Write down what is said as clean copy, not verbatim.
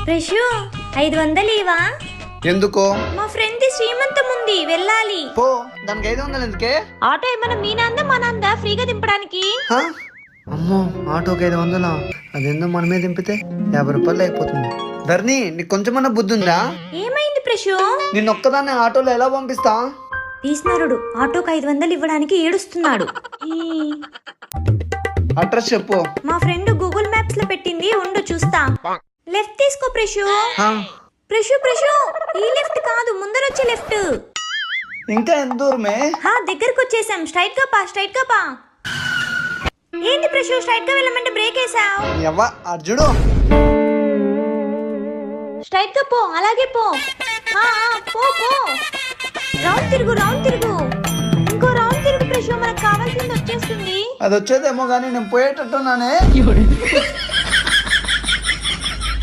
ప్రశు 500 ఇవా? ఎందుకో? మా ఫ్రెండ్ ది శ్రీమంతం ఉంది, వెళ్ళాలి. పో, దానికి 500 ఎందుకే? ఆటో ఏమన్నా మీ నాందా మా నాందా ఫ్రీగా దింపడానికి? హా? అమ్మో, ఆటోకి 500? అదేందో మనమే దింపితే 50 రూపాయలు అయిపోతుంది. ధరణి, నీకు కొంచెమన్నా బుద్ధి ఉందా? ఏమైంది ప్రశు? నిన్నొక్కదాన్ని ఆటోలో ఎలా పంపిస్తా? తీసినారుడు ఆటోకి 500 ఇవ్వడానికి ఏడుస్తున్నాడు. అడ్రస్ చెప్పు. మా ఫ్రెండ్ గూగుల్ మ్యాప్స్ లో పెట్టింది, ఉండు చూస్తా. లెఫ్ట్ తీసుకో ప్రశు. హా? ప్రశు ప్రశు, ఈ లెఫ్ట్ కాదు, ముందరొచ్చే లెఫ్ట్. ఇంకా ఎంత దూరమే? దగ్గరకు వచ్చేసాం. స్ట్రైట్ గా పా, స్ట్రైట్ గా పా. ఏంది ప్రశు, స్ట్రైట్ గా వెళ్ళమంటే బ్రేక్ వేసావు? ఎవ్వ అర్జుడు. స్ట్రైట్ గా పో, అలాగే పో. పో పో. రౌండ్ తిరుగు, రౌండ్ తిరుగు. ఇంకో రౌండ్ తిరుగు ప్రశు, మనకు కావాల్సింది వచ్చేస్తుంది. అది వచ్చేదేమో గానీ నేను పోయేటట్టున్నానే.